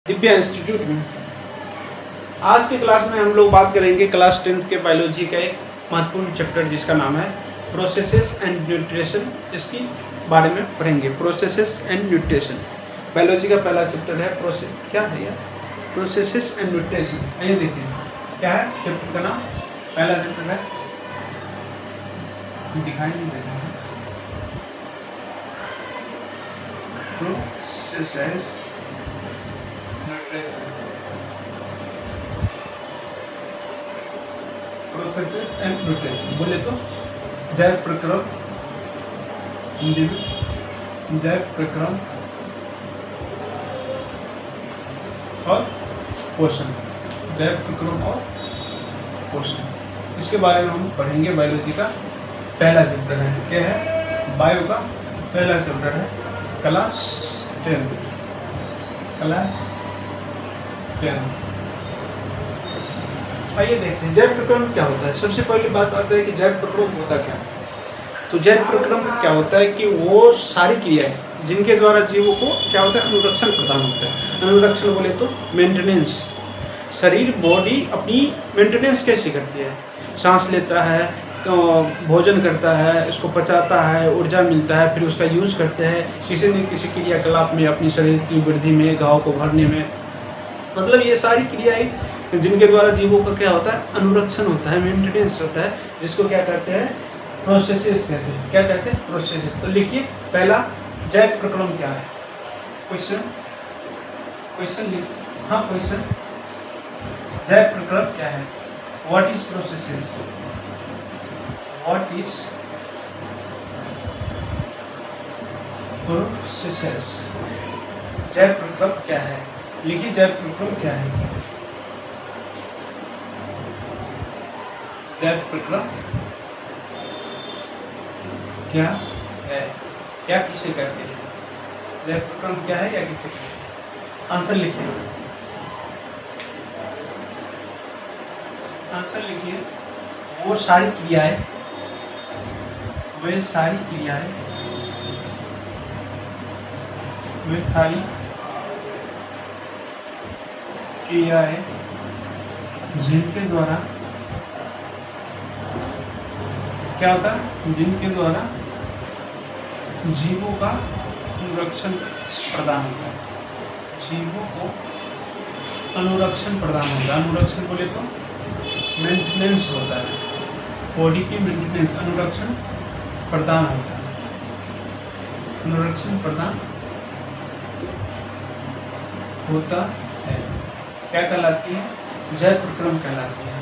Divya institute में आज के क्लास में हम लोग बात करेंगे क्लास 10th के बायोलॉजी का एक महत्वपूर्ण चैप्टर जिसका नाम है प्रोसेसेस एंड न्यूट्रिशन। इसकी बारे में पढ़ेंगे। प्रोसेसेस एंड न्यूट्रिशन बायोलॉजी का पहला चैप्टर है। क्या है यार? Processes and nutrition. आइए देखते हैं क्या है चैप्टर का नाम। पहला चैप्टर है, दिखाई नहीं दे रहा है, प्रोसेसेस प्रोसेसेस एंड न्यूट्रिशन। बोले तो जैव प्रक्रम, हिंदी में जैव प्रक्रम और पोषण। जैव प्रक्रम और पोषण, इसके बारे में हम पढ़ेंगे। बायोलॉजी का पहला चैप्टर है। क्या है? बायो का पहला चैप्टर है, क्लास 10। आइए देखते हैं जैव प्रक्रम क्या होता है। सबसे पहली बात आती है कि जैव प्रक्रम होता क्या है। तो जैव प्रक्रम क्या होता है कि वो सारी क्रियाएं जिनके द्वारा जीवों को क्या होता है, अनुरक्षण प्रदान होता है। अनुरक्षण बोले तो मेंटेनेंस। शरीर बॉडी अपनी मेंटेनेंस कैसे करती है? सांस लेता है, भोजन करता है, इसको पचाता है, ऊर्जा मिलता है, फिर उसका यूज करते हैं किसी न किसी क्रियाकलाप में, अपनी शरीर की वृद्धि में, घाव को भरने में। मतलब ये सारी क्रियाएं जिनके द्वारा जीवों का क्या होता है, अनुरक्षण होता है, मेंटेनेंस होता है, जिसको क्या कहते हैं, प्रोसेसेस कहते हैं। क्या कहते हैं? प्रोसेसेस। तो लिखिए पहला, जैव प्रक्रम क्या है। क्वेश्चन लिख, हाँ क्वेश्चन, जैव प्रक्रम क्या है? What is processes? What is processes? जैव प्रक्रम क्या है? लिखिए जैव प्रक्रम क्या है। जैव प्रक्रम क्या है, क्या किसे कहते हैं? जैव प्रक्रम क्या है या किसे कहते हैं? आंसर लिखिए। आंसर लिखिए। वो सारी क्रियाएं, वे सारी क्रियाएं, वे सारी क्रियाएं जिनके द्वारा क्या होता है, जिनके द्वारा जीवों का अनुरक्षण प्रदान होता है। जीवों को अनुरक्षण प्रदान होता है। अनुरक्षण बोले तो मेंटेनेंस होता है, बॉडी की मेंटेनेंस, अनुरक्षण प्रदान होता है। अनुरक्षण प्रदान होता है। क्या कहलाती है? जैव प्रक्रम कहलाती है।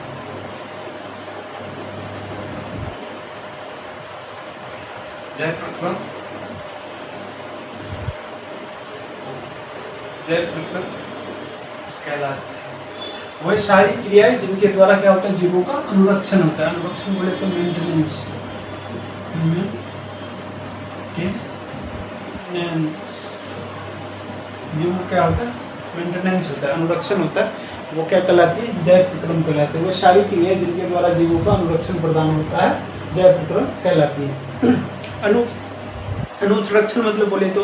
जैव प्रक्रम, जैव प्रक्रम कहलाती है वही सारी क्रियाएं जिनके द्वारा क्या होता है, जीवों का अनुरक्षण होता है। अनुरक्षण बोले तो मेंटेनेंस, जीवों क्या होता है, मेंटेनेंस होता है, अनुरक्षण होता है। वो क्या कहलाती है? जैव प्रक्रम कहलाती है। वो सारी क्रियाएं जिनके द्वारा जीवों का अनुरक्षण प्रदान होता है, जैव प्रक्रम कहलाती है। अनुरक्षण मतलब बोले तो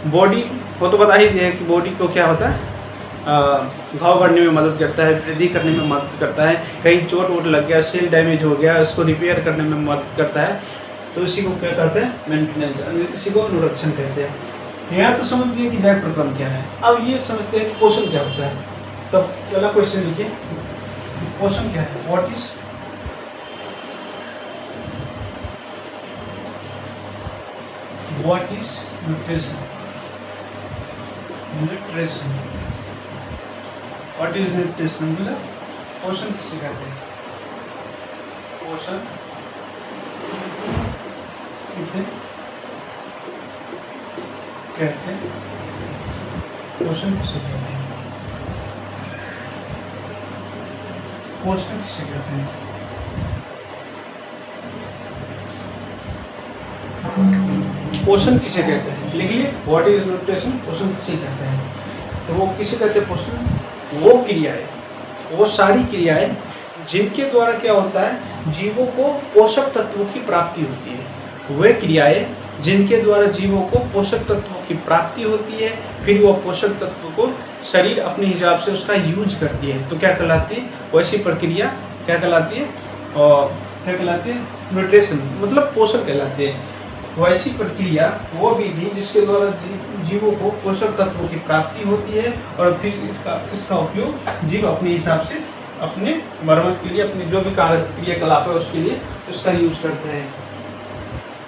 बॉडी वो तो बता ही दिया है कि बॉडी को क्या होता है, घाव भरने में मदद करता है, वृद्धि करने में मदद करता है, कहीं चोट वोट लग गया, सेल डैमेज हो गया, उसको रिपेयर करने में मदद करता है। तो इसी को क्या कहते हैं? मेंटेनेंस। इसी को अनुरक्षण कहते हैं। यहाँ तो समझ लिए कि जैव प्रक्रम क्या है। अब ये समझते हैं कि पोषण क्या होता है। तब पहला क्वेश्चन लिखिए, पोषण क्या है? What is nutrition? Nutrition, what is nutrition? मतलब पोषण किसे कहते हैं? पोषण किसे कहते हैं? पोषण किसे कहते हैं? पोषण किसे कहते हैं? पोषण किसे कहते हैं? लिख लिए व्हाट इज न्यूट्रिशन, पोषण किसे कहते हैं। तो वो किसे कहते हैं पोषण? वो क्रियाएं, वो सारी क्रियाएं जिनके द्वारा क्या होता है, जीवों को पोषक तत्वों की प्राप्ति होती है। वे क्रियाएं जिनके द्वारा जीवों को पोषक तत्वों की प्राप्ति होती है, फिर वह पोषक तत्वों को शरीर अपने हिसाब से उसका यूज करती है, तो क्या कहलाती है वैसी प्रक्रिया, क्या कहलाती है, और क्या कहलाती है न्यूट्रिशन मतलब पोषण कहलाते हैं। वैसी प्रक्रिया वो विधि जिसके द्वारा जीवों को पोषक तत्वों की प्राप्ति होती है और फिर इसका उपयोग जीव अपने हिसाब से अपने मरम्मत के लिए, अपने जो भी क्रियाकलाप है उसके लिए उसका यूज करते हैं।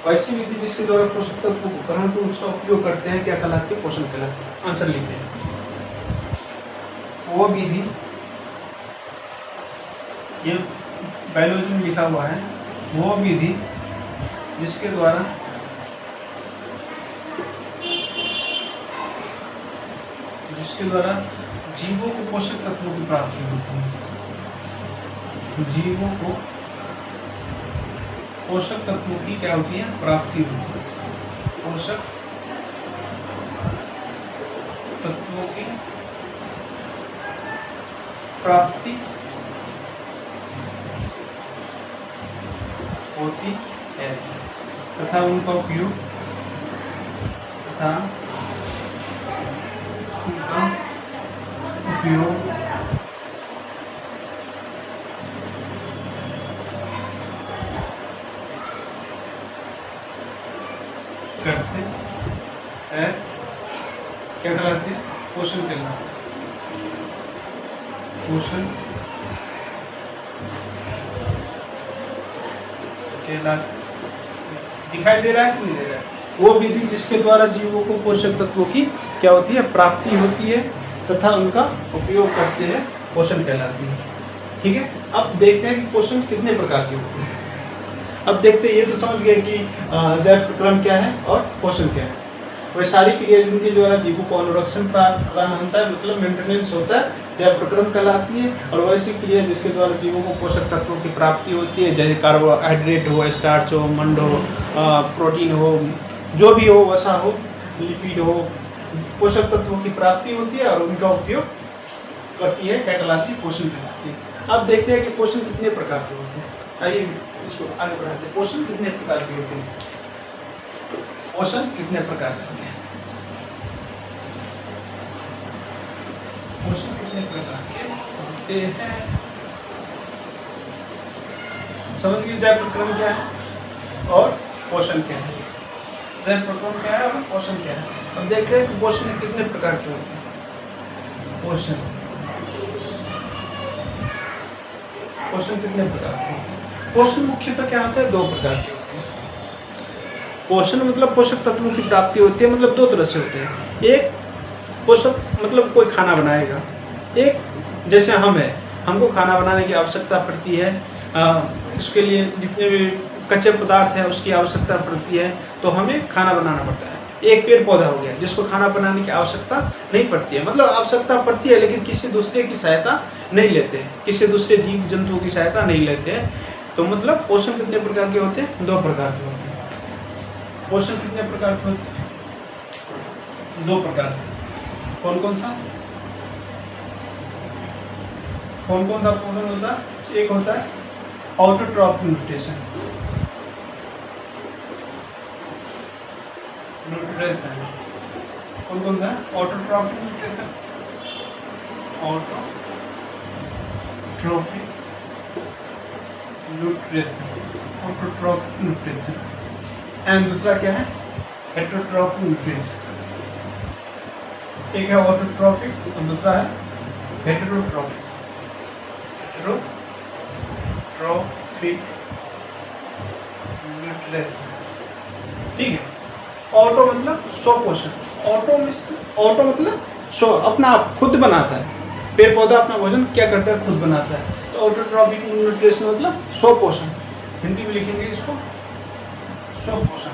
वैसी विधि जिसके द्वारा पोषक तत्वों को ग्रहण कर उसका उपयोग करते हैं क्या कहलाती है, पोषण कहलाती है। आंसर लिखते हैं, वो विधि, ये बायोलॉजी में लिखा हुआ है, वो विधि जिसके द्वारा जीवों को पोषक तत्वों की प्राप्ति होती है, जीवों को पोषक तत्वों की क्या होती है, प्राप्ति होती है, पोषक तत्वों की प्राप्ति होती है तथा उनका उपयोग करते हैं क्या कहलाते हैं, पोषण कहलाते हैं, पोषण कहलाते। दिखाई दे रहा है कि नहीं दे रहा है? वो विधि जिसके द्वारा जीवों को पोषक तत्वों की क्या होती है, प्राप्ति होती है तथा उनका उपयोग करते हैं, पोषण कहलाती है। ठीक है, अब देखते हैं कि पोषण कितने प्रकार के होते हैं। अब देखते हैं, ये तो समझ गए कि जैव प्रक्रम क्या है और पोषण क्या है। वह सारी क्रिया जिनके द्वारा जीवों को अनुरक्षण प्रदान होता है मतलब मेंटेनेंस होता है, जैव प्रक्रम कहलाती है। और वैसी क्रिया जिसके द्वारा जीवों को पोषक तत्वों की प्राप्ति होती है, जैसे कार्बोहाइड्रेट हो, स्टार्च हो, मंड हो, प्रोटीन हो, जो भी हो, वसा हो, लिपिड हो, पोषक तत्वों की प्राप्ति होती है और उनका उपयोग करती है, क्या कहलाती है, पोषण कहलाती है। अब देखते हैं कि पोषण कितने प्रकार के होते हैं। आइए इसको आगे बढ़ाते हैं। पोषण कितने प्रकार के होते हैं, पोषण कितने प्रकार के होते हैं, पोषण कितने प्रकार के होते हैं। समझ गए जैव प्रक्रम क्या है और पोषण क्या है। जैव प्रक्रम क्या है और पोषण क्या है। अब देखते हैं कि पोषण कितने प्रकार के होते हैं। पोषण कितने प्रकार के होते हैं। पोषण मुख्यतः क्या होता है, दो प्रकार के होते हैं। पोषण मतलब पोषक तत्वों की प्राप्ति होती है, मतलब दो तरह से होते हैं। एक पोषक मतलब कोई खाना बनाएगा, एक जैसे हम है, हमको खाना बनाने की आवश्यकता पड़ती है, उसके लिए जितने भी कच्चे पदार्थ है उसकी आवश्यकता पड़ती है, तो हमें खाना बनाना पड़ता है। एक पेड़ पौधा हो गया जिसको खाना बनाने की आवश्यकता नहीं पड़ती है, मतलब आवश्यकता पड़ती है लेकिन किसी दूसरे की सहायता नहीं लेते हैं, किसी दूसरे जीव जंतुओं की सहायता नहीं लेते हैं। तो मतलब पोषण कितने प्रकार के होते हैं, दो प्रकार के होते हैं। पोषण कितने प्रकार के होते हैं, दो प्रकार के। कौन कौन सा पोषण होता है। एक होता है ऑटोट्रॉपिक न्यूट्रिशन, कौन कौन सा, autotrophic nutrition, autotrophic nutrition and दूसरा क्या है, हेटेरोट्रॉपिक न्यूट्रिशन। एक है ऑटोट्रॉपिक और दूसरा है हेटेरोट्रॉपिक न्यूट्रिशन। ठीक है, ऑटो मतलब स्वपोषण, ऑटो मतलब स्व, अपना आप खुद बनाता है। पेड़ पौधा अपना भोजन क्या करता है, खुद बनाता है। तो ऑटोट्रॉपिक न्यूट्रिशन मतलब स्वपोषण, हिंदी में लिखेंगे इसको स्वपोषण,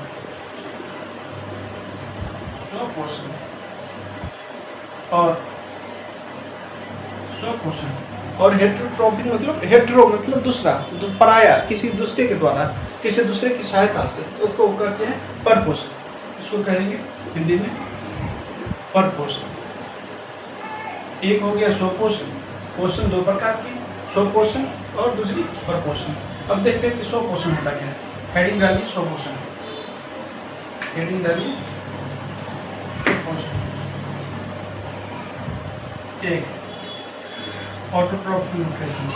स्वपोषण और स्वपोषण। और हेटेरोट्रॉपिक मतलब हेटेरो मतलब दूसरा, पराया, किसी दूसरे के द्वारा, किसी दूसरे की सहायता से, तो उसको कहते हैं परपोषण। इसको कहेंगे हिंदी में परपोषण। एक हो गया स्वपोषण, पोषण दो प्रकार की, स्वपोषण और दूसरी परपोषण। अब देखते हैं कि स्वपोषण होता क्या है। हेडिंग डालिए स्वपोषण, हेडिंग डालिए स्वपोषण। एक ऑटोट्रॉफिक न्यूट्रिशन,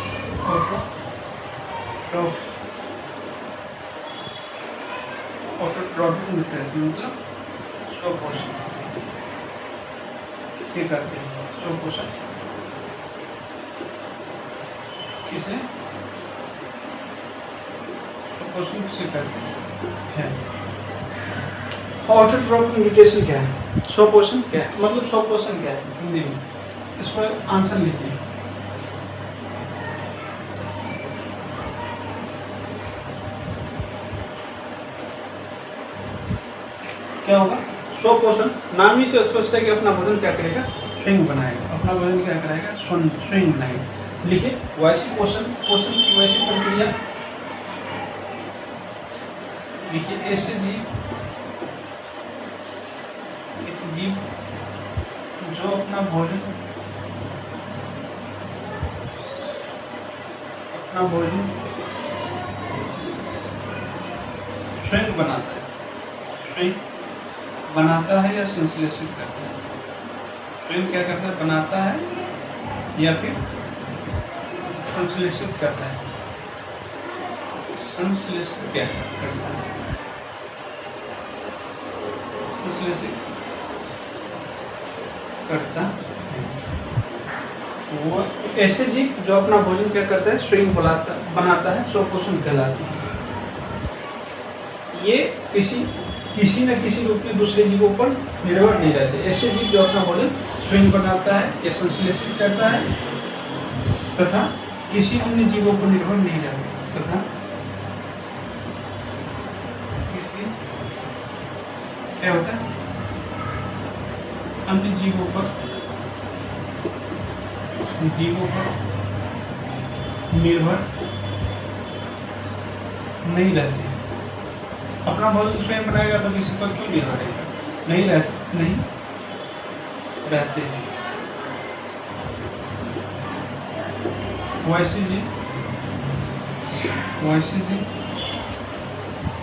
ऑटोट्रॉफिक न्यूट्रिशन मतलब स्वपोषण किसे करते हैं, स्वपोषण किसे, स्वपोषण किसे करते हैं। ऑटोट्रॉफिक न्यूट्रिशन क्या है, स्वपोषण क्या है, मतलब स्वपोषण क्या है हिंदी में, इस पर आंसर लिखिए। क्या होगा, स्वपोषण नाम ही से स्पष्ट है कि अपना भोजन क्या करेगा, स्वयं बनाएगा, अपना भोजन क्या कराएगा, स्वयं बनाएगा। लिखिए वैश्विक पोषण, पोषण की वैश्विक प्रक्रिया लिखिए, ऐसे जीव जो अपना भोजन स्वयं बनाता है या संश्लेषित करता है, स्वयं क्या करता है, बनाता है या फिर संश्लेषित करता है, संश्लेषित क्या करता है, संश्लेषित करता है। वो ऐसे जीव जो अपना भोजन क्या करता है, स्वयं बनाता है, स्वपोषण कहलाता है। ये किसी न किसी रूप में दूसरे जीवों पर निर्भर नहीं रहते। ऐसे जीव जो अपना भोजन स्वयं बनाता है या संश्लेषित करता है तथा किसी अन्य जीवों पर निर्भर नहीं रहते, तथा किसी क्या होता है, अन्य जीवों पर निर्भर नहीं रहते। अपना भोजन स्वयं बनाएगा तो किसी पर क्यों निर्भर रहेगा, नहीं रहते हैं। वैसे जी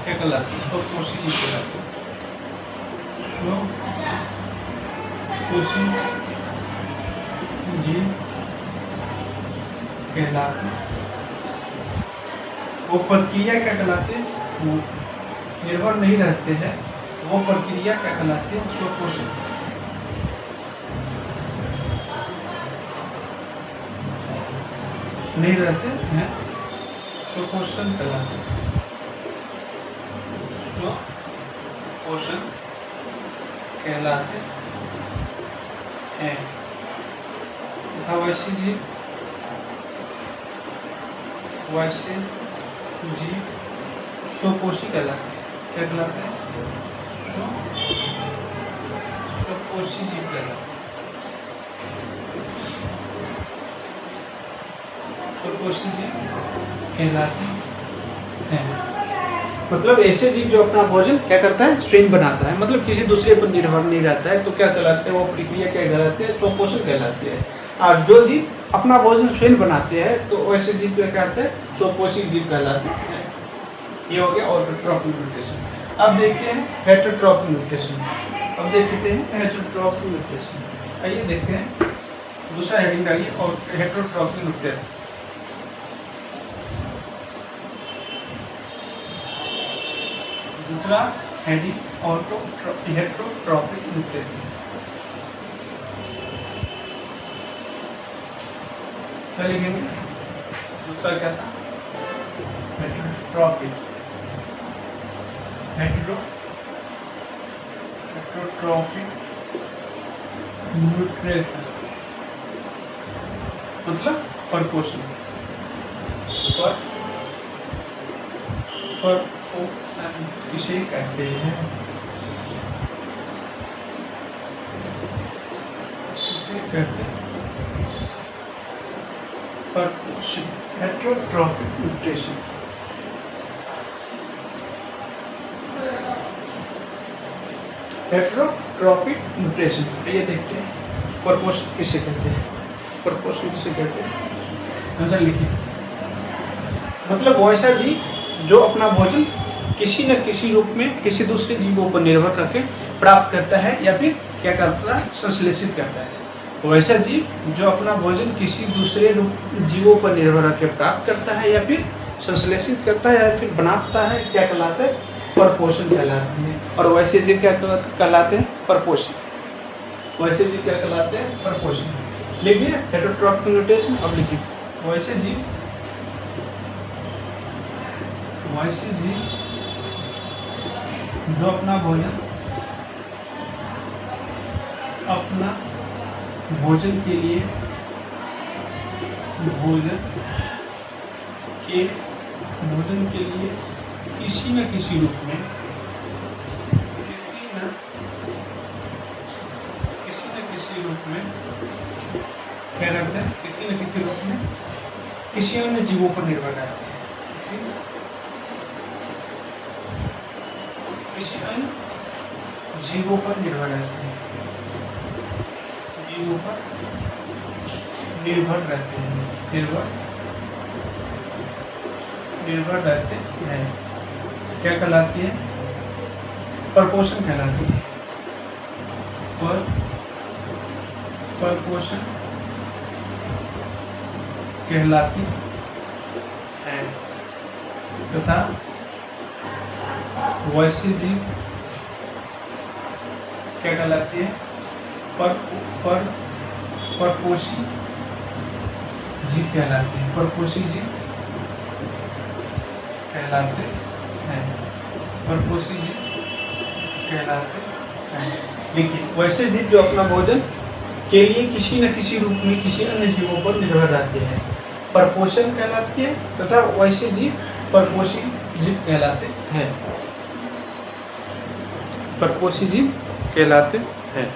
क्या कहलाते हैं, स्वपोषी जीव कहलाते हैं, स्वपोषी जीव कहलाते। वो प्रक्रिया क्या कहलाते हैं, निर्भर नहीं रहते हैं, वो प्रक्रिया क्या कहलाती है, स्वपोषण। नहीं रहते हैं, स्वपोषण कहलाते हैं, स्वपोषण कहलाते हैं। वैसे जीव स्वपोषी कहलाते हैं, क्या कहलाते हैं, स्वपोषी जीव कहलाते हैं, स्वपोषी जीव कहलाते हैं। मतलब ऐसे जीव जो अपना भोजन क्या करता है, स्वयं बनाता है, मतलब किसी दूसरे पर निर्भर नहीं रहता है, तो क्या कहलाते हैं, वो प्रक्रिया क्या कहलाती है, स्वपोषण कहलाती है। और जो जीव अपना भोजन स्वयं बनाते हैं तो वैसे जीव क्या कहते हैं, स्वपोषी जीव कहलाते हैं। ये हो गया ऑटोट्रॉफिक न्यूट्रिशन। अब देखते हैं हेटेरोट्रॉफिक न्यूट्रिशन। आइए देखते हैं, दूसरा हेडिंग डालिए और हेटेरोट्रॉफिक न्यूट्रिशन। दूसरा हेडिंग हेटेरोट्रॉफिक न्यूट्रिशन। क्या लिखेंगे, दूसरा क्या था, हेटेरोट्रॉफिक न्यूट्रिशन मतलब परपोषण, किसे कहते हैं, परपोषण, हेटेरोट्रॉफिक न्यूट्रिशन। हेटेरोट्रॉफिक न्यूट्रिशन, ये देखते हैं परपोषण किसे कहते हैं, परपोषण किसे कहते हैं, आंसर लिखिए। मतलब वैसा जीव जो अपना भोजन किसी न किसी रूप में किसी दूसरे जीवों पर निर्भर करके प्राप्त करता है या फिर क्या करता है, संश्लेषित करता है, वैसा जीव जो अपना भोजन किसी दूसरे जीवों पर निर्भर रखकर प्राप्त करता है या फिर संश्लेषित करता है या फिर बनाता है, क्या कहलाता है? परपोषण कहलाते हैं। और वैसे जीव क्या कहलाते हैं? परपोषण। वैसे जीव क्या कहलाते हैं? परपोषण। लिखिए हेटेरोट्रॉपिक न्यूट्रिशन। अब लिखिए वैसे जीव जो अपना भोजन के लिए किसी न किसी रूप में क्या करते हैं? किसी न किसी रूप में किसी अन्य जीवों पर निर्भर रहते हैं। किसी अन्य जीवों पर निर्भर रहते हैं। निर्भर रहते हैं। क्या कहलाती है? परपोषण कहलाती है। परपोषण कहलाती है तथा वैसे जीव क्या कहलाती है? परपोषी जीव कहलाते हैं। परपोषी जीव कहलाते हैं। परपोषी जीव कहलाते हैं। देखिए वैसे जीव जो अपना भोजन के लिए किसी न किसी रूप में किसी अन्य जीवों पर निर्भर रहते हैं, परपोषण कहलाती है तथा वैसे जीव परपोषी जीव कहलाते हैं। परपोषी जीव कहलाते हैं।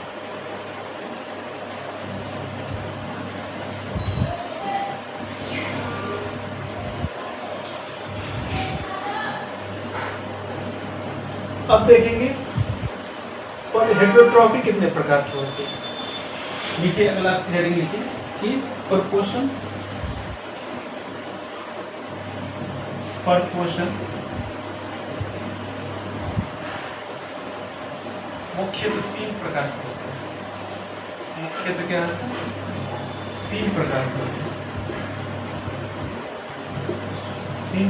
अब देखेंगे और हेटेरोट्रॉफी कितने प्रकार की होती है। लिखिए अगला हेडिंग लिखिए कि परपोषण मुख्यतः 3 प्रकार के होते हैं। मुख्यतः क्या है? 3 प्रकार के होते हैं। 3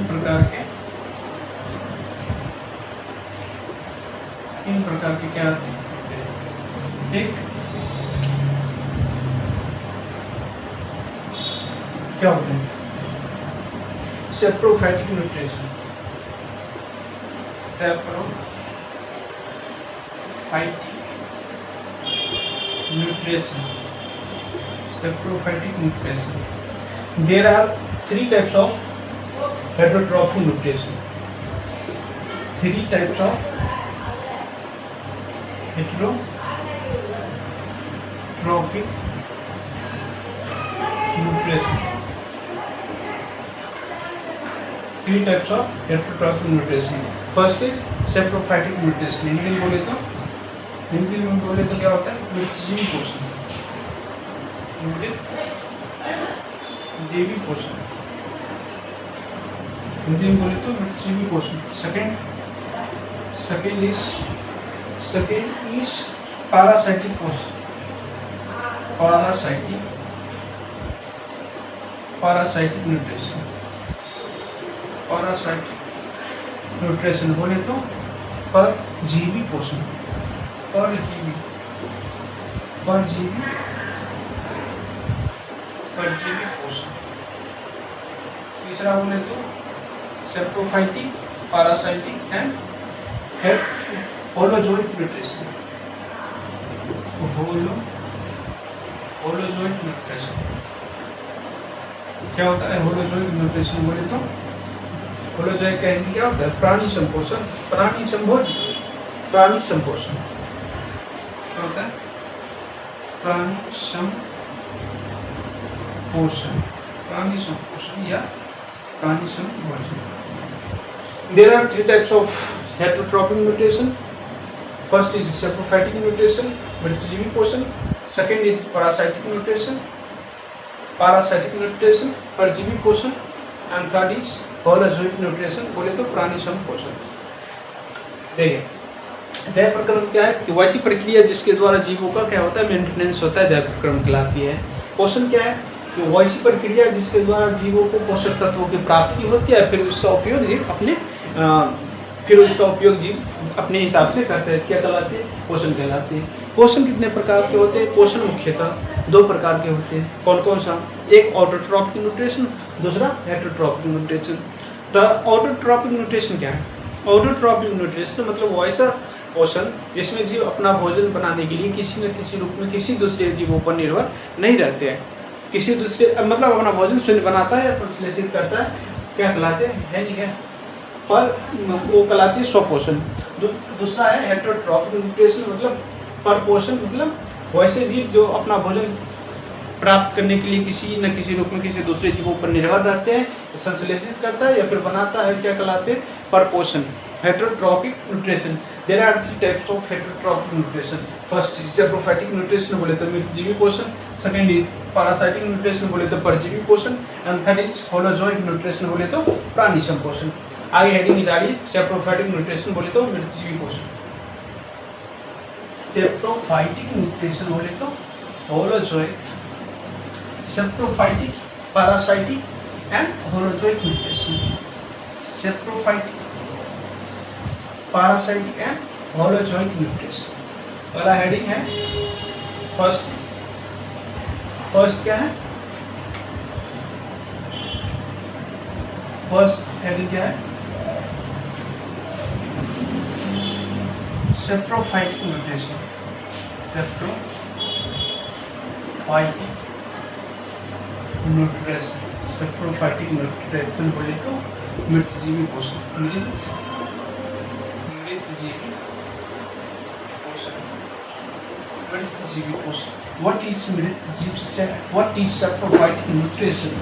प्रकार के क्या होते हैं? एक क्या होते हैं? Saprophytic nutrition. There are 3 types of heterotrophic nutrition. 3 types of heterotrophic nutrition. 3 types of heterotrophic nutrition. First is saprophytic nutrition. Hindi में बोले तो क्या होता है? वृत्तजीवी पोषण। वृत्तजीवी पोषण हिंदी में बोले तो वृत्तजीवी पोषण। सेकेंड इज पैरासाइटिक पोषण। पैरासाइटिक न्यूट्रिशन बोले तो परजीवी पोषण। परजीवी पोषण। तीसरा बोले तो saprophytic, parasitic and holozoic nutrition. Holozoic nutrition क्या होता है? होलोजोइक न्यूट्रिशन बोले तो होलोजोइक का हिंदी क्या होता है? प्राणी संपोषण। प्राणी संपोषण क्या होता है? प्राणी संपोषण या प्राणी संपोषण। There are 3 types of heterotrophic nutrition. First is saprophytic nutrition, वृत्तजीवी पोषण. Second is parasitic nutrition, परजीवी पोषण. And third is holozoic nutrition, बोले तो प्राणी संपोषण। देखिए जैव प्रक्रम क्या है कि वैसी प्रक्रिया जिसके द्वारा जीवों का क्या होता है मेंटेनेंस होता है, जैव प्रक्रम कहलाती है। पोषण क्या है कि वैसी प्रक्रिया जिसके द्वारा जीवों को पोषक तत्वों की प्राप्ति होती है, फिर उसका उपयोग जीव अपने हिसाब से करते हैं, क्या कहलाती है, पोषण कहलाती है। पोषण कितने प्रकार के होते हैं? पोषण मुख्यतः 2 प्रकार के होते हैं। कौन कौन सा? एक ऑटोट्रॉपिक न्यूट्रिशन, दूसरा हेटेरोट्रॉपिक न्यूट्रिशन। तो ऑटोट्रॉपिक न्यूट्रिशन क्या है? ऑटोट्रॉपिक न्यूट्रिशन मतलब वैसा पोषण जिसमें जीव अपना भोजन बनाने के लिए किसी न किसी रूप में किसी दूसरे जीवों पर निर्भर नहीं रहते हैं। किसी दूसरे मतलब अपना भोजन स्वयं बनाता है या संश्लेषित करता है, क्या कहलाते हैं, नहीं है, पर वो कहलाती है स्वपोषण। दूसरा है हेटेरोट्रॉपिक न्यूट्रिशन मतलब परपोषण, मतलब वैसे जीव जो अपना भोजन प्राप्त करने के लिए किसी न किसी रूप में किसी दूसरे जीवों पर निर्भर रहते हैं, संश्लेषित करता है या फिर बनाता है, क्या कहलाते हैं, परपोषण। Heterotrophic nutrition, there are 3 types of heterotrophic nutrition. First is saprophytic nutrition बोले तो मित्रजीवी पोषण, सेकंड इज पैरासाइटिक न्यूट्रिशन बोले तो परजीवी पोषण, and third is holozoic nutrition बोले तो प्राणी संपोषण। आगे हेडिंग डालिए सैप्रोफाइटिक न्यूट्रिशन बोले तो मित्रजीवी पोषण, सैप्रोफाइटिक न्यूट्रिशन बोले तो holozoic, saprophytic, parasitic and holozoic nutrition. Saprophytic, parasitic and holozoic nutrition. पहला हेडिंग है फर्स्ट क्या है? फर्स्ट हेडिंग क्या है? Saprophytic nutrition. Saprophytic nutrition, saprophytic nutrition बोले तो मृतजीवी पोषण, मृतजीवी पोषण। What is saprophytic nutrition?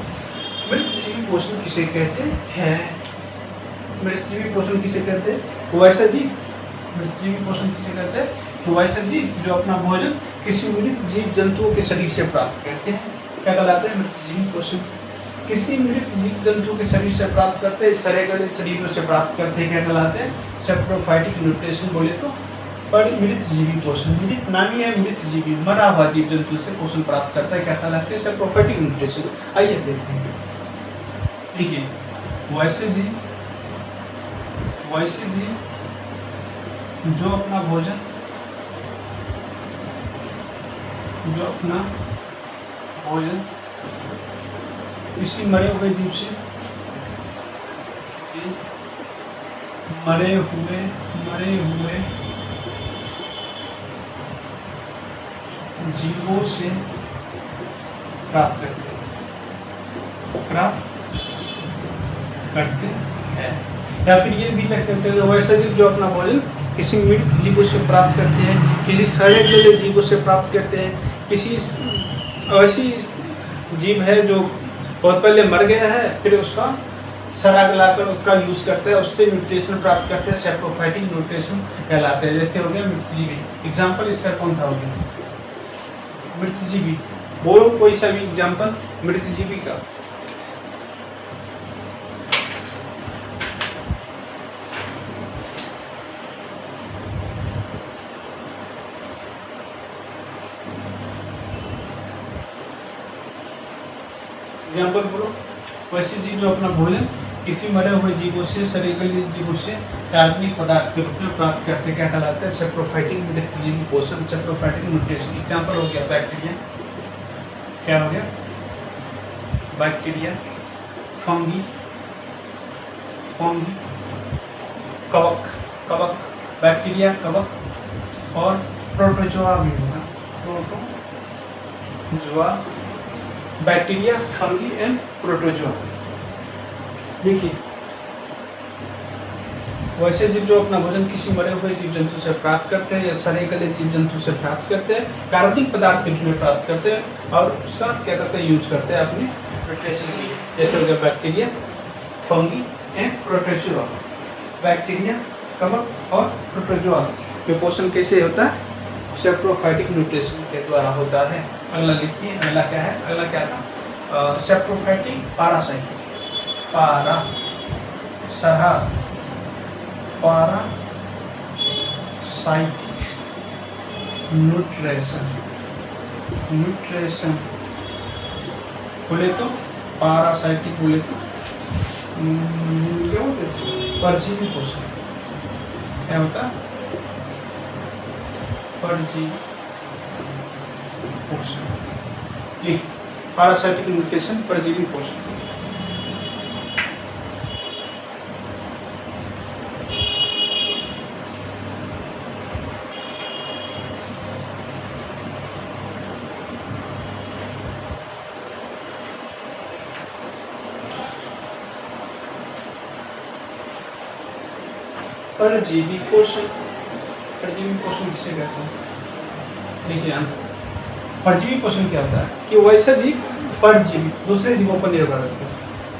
मृतजीवी पोषण किसे कहते हैं? मृतजीवी पोषण किसे कहते हैं? वैसा जीव। मृतजीवी पोषण किसे कहते हैं? वैसा जीव जो अपना भोजन किसी मृत जीव जंतुओं के शरीर से प्राप्त करते हैं, क्या कहलाते हैं? मृतजीवी पोषण। किसी मृत जीव जंतु के शरीर से प्राप्त करते हैं, सड़े गले शरीरों से प्राप्त करते हैं, क्या कहलाते हैं? सैप्रोफाइटिक न्यूट्रिशन बोले तो। पर मृत जीवी पोषण, मृत नामी है मृत जीवी, मरा हुआ जीव जंतु से पोषण प्राप्त करता है, क्या कहलाते हैं? Saprophytic nutrition. आइए देखते हैं, ठीक है। वैसे जीव जो अपना भोजन किसी मरे हुए जीव से, मरे हुए जीवों से प्राप्त करते हैं। या फिर ये भी लिख सकते हैं वैसा जीव जो अपना भोजन किसी मृत जीवों से प्राप्त करते हैं, किसी सड़े गले जीवों से प्राप्त करते हैं, किसी ऐसी जीव है जो बहुत पहले मर गया है, फिर उसका सड़ा गलाकर उसका यूज करते हैं, उससे न्यूट्रिशन प्राप्त करते हैं, सैप्रोफाइटिक न्यूट्रिशन कहलाते हैं। जैसे हो गया मृतजीवी, एग्जाम्पल इसका कौन सा हो गया? मृतजीवी। बोलो कोई सा भी एग्जाम्पल मृतजीवी का। एग्जाम्पल बोलो। वैसे जीव जो अपना भोजन किसी मरे हुए जीवों से, सड़े गले जीवों से कार्बनिक पदार्थ के रूप में प्राप्त करते, क्या कहलाता है? सैप्रोफाइटिक मृतजीवी पोषण, सैप्रोफाइटिक न्यूट्रिशन। एग्जाम्पल हो गया बैक्टीरिया, क्या हो गया? बैक्टीरिया, फंगी, कवक, बैक्टीरिया, कवक और प्रोटोजोआ भी होगा। Protozoa, bacteria, fungi and protozoa. देखिए वैसे जीव जो अपना भोजन किसी मरे हुए जीव जंतु से प्राप्त करते हैं या सड़े गले जीव जंतु से प्राप्त करते हैं, कार्बनिक पदार्थ के रूप में प्राप्त करते हैं और उसका क्या करते हैं? यूज करते हैं अपनी न्यूट्रिशन के लिए। जैसे हो गया bacteria, fungi and protozoa. Bacteria, कवक और प्रोटोजोआ के पोषण कैसे होता है? सैप्रोफाइटिक न्यूट्रिशन के द्वारा होता है। अगला लिखिए, अगला क्या है? अगला क्या था? Saprophytic parasitic, sciatic nutrition, nutrition बोले तो पारासाइटिक बोले तो क्या होता है, परजीवी पोषण। क्या होता है, परजीवी पोषण। लिख, पारासाइटिक न्यूट्रिशन, परजीवी पोषण। परजीवी पोषण, परजीवी पोषण किसे कहते हैं? देखिए परजीवी पोषण क्या होता है कि वैसा जीव परजीवी दूसरे जीवों पर निर्भर रहता है।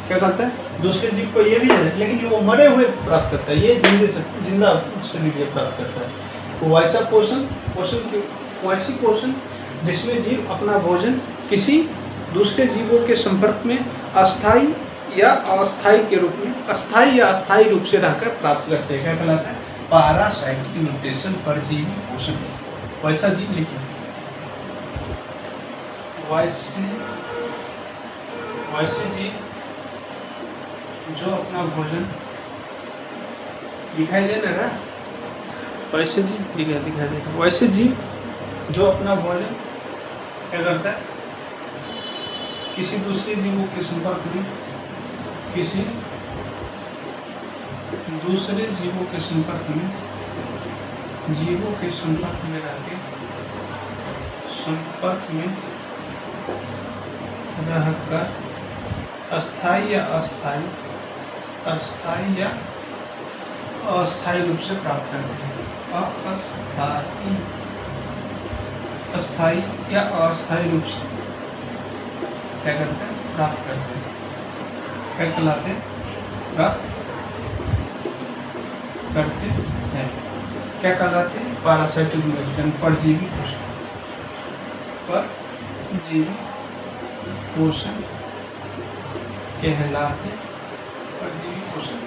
क्या कहता है, दूसरे जीव को ये भी है लेकिन वो मरे हुए प्राप्त करता है, ये जिंदा शरीर से प्राप्त करता है। तो वैसा पोषण, वैसी पोषण जिसमें जीव अपना भोजन किसी दूसरे जीवों के संपर्क में अस्थायी या अस्थायी के रूप में, अस्थायी या अस्थायी रूप से रहकर प्राप्त करते हैं। क्या कहलाता है, पारासाइटिक न्यूट्रिशन, परजीवी पोषण। वैसा जीव लिखिए, वैसे जीव जो अपना भोजन, दिखाई दे रहा है, वैसे जीव दिखाई दे रहा, वैसे जीव जो अपना भोजन क्या करता है, किसी दूसरे जीवों के संपर्क में, किसी दूसरे जीवों के संपर्क में, रहकर अस्थायी या अस्थायी रूप से प्राप्त करते हैं। अस्थायी या अस्थायी रूप से क्या करते हैं, प्राप्त करते हैं। क्या कहलाते हैं, प्राप्त करते हैं। क्या कहलाते हैं, पारासाइटिक न्यूट्रिशन, परजीवी पोषण, परजीवी पोषण कहलाते, परजीवी पोषण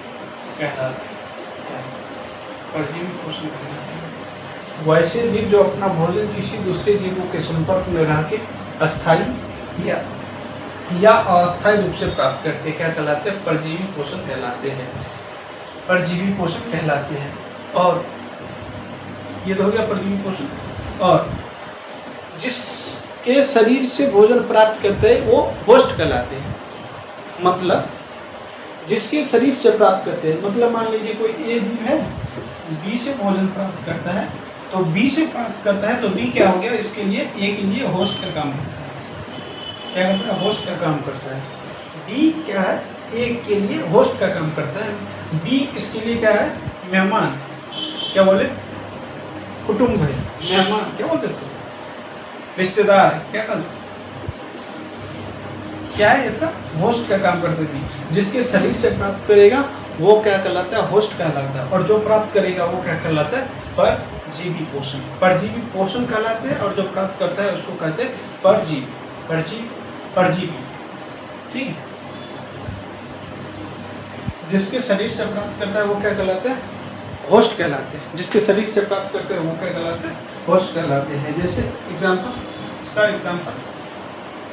कहलाते, परजीवी पोषण कहलाते। वैसे जीव जो अपना भोजन किसी दूसरे जीवों के संपर्क में रह के अस्थायी या अस्थायी रूप से प्राप्त करते, क्या कहलाते हैं, परजीवी पोषण कहलाते हैं, परजीवी पोषण कहलाते हैं। और ये तो हो गया परजीवी पोषण। और जिसके शरीर से भोजन प्राप्त करते हैं वो होस्ट कहलाते हैं। मतलब जिसके शरीर से प्राप्त करते हैं, मतलब मान लीजिए कोई ए जीव है, बी से भोजन प्राप्त करता है, तो बी से प्राप्त करता है तो बी क्या हो गया, इसके लिए ए के लिए होस्ट का काम करता है। क्या करता है, होस्ट का काम करता है। बी क्या है, ए के लिए होस्ट का काम करता है। बी इसके लिए क्या है, मेहमान। क्या बोले, कुटुंब है, मेहमान क्या बोलते हैं, रिश्तेदार है। क्या है इसका, होस्ट का काम करते भी। जिसके शरीर से प्राप्त करेगा वो क्या कहलाता है, होस्ट कहलाता है। और जो प्राप्त करेगा वो क्या कहलाता है, परजीवी पोषण, परजीवी पोषण कहलाते हैं। और जो प्राप्त करता है उसको कहते हैं परजीवी, परजीवी। ठीक है, जिसके शरीर से प्राप्त करता है वो क्या कहलाते हैं, होस्ट कहलाते हैं। जिसके शरीर से प्राप्त करते हैं वो क्या कहलाते हैं, होस्ट कहलाते हैं। जैसे एग्जाम्पल,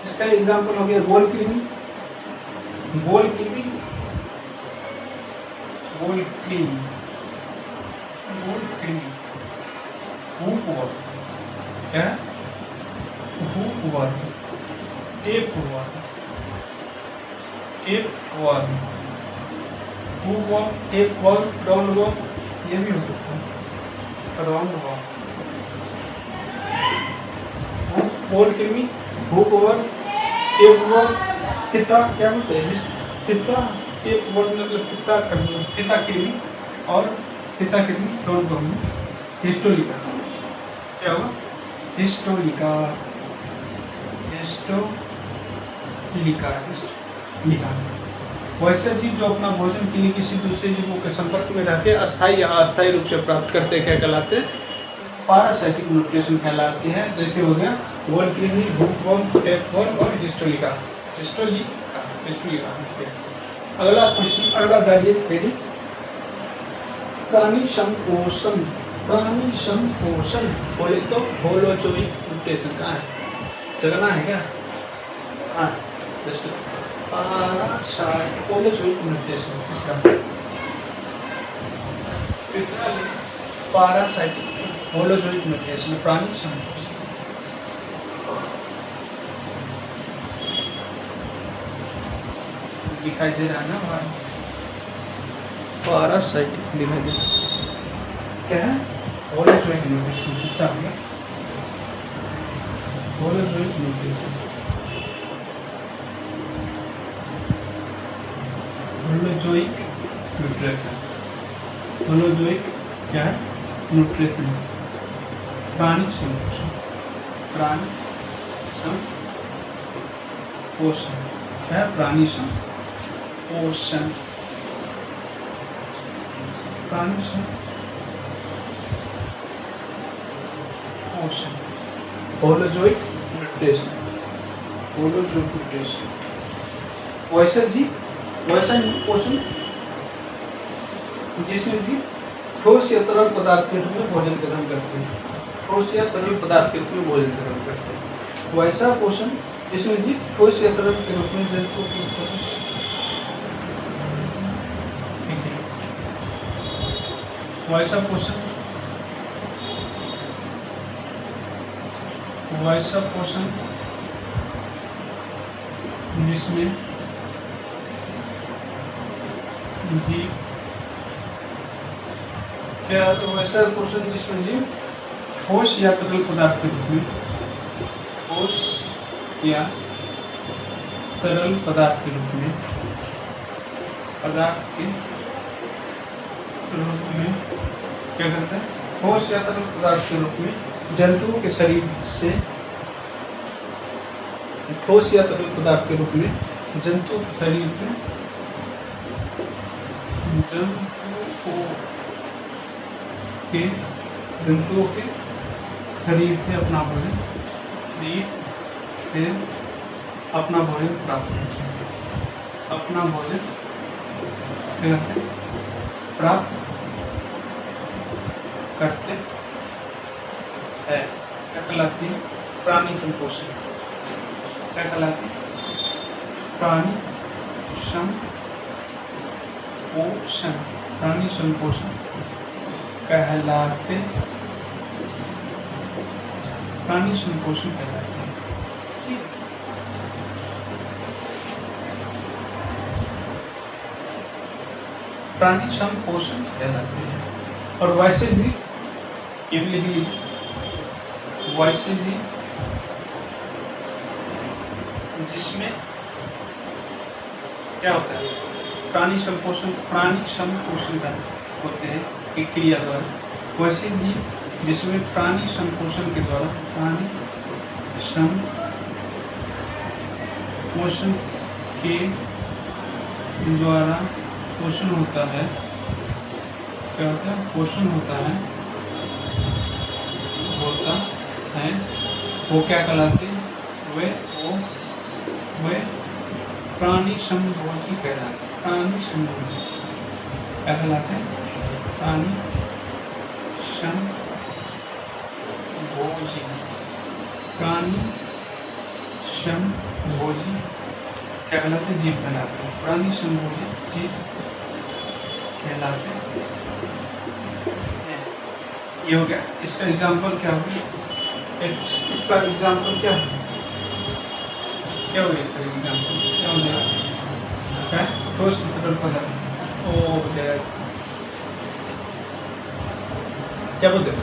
इसका एग्जाम्पल हो गया गोल कृमि, हुकवर्म, क्या है, हुकवर्म, टेपवर्म, राउंडवर्म, ये भी हो सकता है, राउंडवर्म, गोल कृमि, हुकवर्म, टेपवर्म, पिता क्या बोलते हैं, पिता, टेपवर्म मतलब पिता कृमि, और पिता कृमि राउंडवर्म, हिस्टोलिका। क्या होगा, हिस्टोलिका। वैसे जीव जो अपना भोजन के लिए किसी दूसरे जीवों के संपर्क में रहते अस्थायी या अस्थायी रूप से प्राप्त करते, क्या कहलाते हैं, पारासाइटिक न्यूट्रिशन कहलाते हैं। जैसे हो गया गोल कृमि, हुकवर्म, टेपवर्म और हिस्टोलिका। अगला क्वेश्चन, अगला गाइड, प्राणी संकोचन, प्राणी संपोषण बोले तो होलोजोइक म्यूटेशन कहाँ है, जगना है क्या, कहाँ है, पारासाइट होलोजोइक म्यूटेशन इसका पारासाइटिक होलोजोइक म्यूटेशन प्राणी संपोषण। दिखाई दे रहा है ना हमारा, पारासाइटिक दिखाई दे रहा है, क्या है होलोजोइक म्यूटेशन किसका है, holozoic mutation, holozoic mutation, holozoic क्या है न्यूट्रिशन, प्राणी संपोषण, प्राणी संपोषण क्या है, प्राणी संपोषण, प्राणी संपोषण, होलोजोइक म्यूटेशन, होलोजोइक म्यूटेशन। वैसा जी वैसा पोषण जिसमें जी ठोस या तरल पदार्थ के रूप में भोजन ग्रहण करते हैं, ठोस या तरल पदार्थ के रूप में भोजन ग्रहण करते हैं। वैसा पोषण जिसमें जी ठोस या तरल के रूप में जंतु की वैसा पोषण जिसमें जी क्या, तो वैसा पोषण जिसमें जी ठोस या तरल पदार्थ के रूप में, ठोस या तरल पदार्थ के रूप में, पदार्थ के रूप में क्या करता है, ठोस या तरल पदार्थ के रूप में जंतुओं के शरीर से, ठोस या तरल पदार्थ के रूप में जंतुओं के शरीर से, जंतुओं के शरीर से अपना भोजन, शरीर से अपना भोजन प्राप्त करते हैं, अपना भोजन प्राप्त करते हैं, क्या कहलाती है, प्राणी संपोषण, क्या कहलाती है, प्राणी संपोषण, प्राणी संपोषण कहलाते, प्राणी संपोषण कहलाते हैं। प्राणी संपोषण कहलाते हैं। और वैसे जी ये भी लिख लीजिए, वैसे जी जिसमें क्या होता है, प्राणी संपोषण का होते हैं एक क्रिया द्वारा, वैसे भी जिसमें प्राणी संपोषण के द्वारा, प्राणी संपोषण के द्वारा पोषण होता है, क्या होता है, पोषण होता है वो क्या कहलाते हैं, वे प्राणी संभोजी कहलाते हैं, प्राणी संभोजी क्या कहलाते हैं, प्राणी संभोजी, प्राणी संभोजी क्या कहलाते हैं, जीव कहलाते हैं, प्राणी संभोजी जीव कहलाते हैं। ये हो गया, इसका एग्जाम्पल क्या होगा, इसका एग्जाम्पल क्या है, क्या हो गया इसका एग्जाम्पल, क्या हो जाएगा, क्या ठोस तरल पदार्थ, ओ हो जाएगा, क्या बोलते हैं,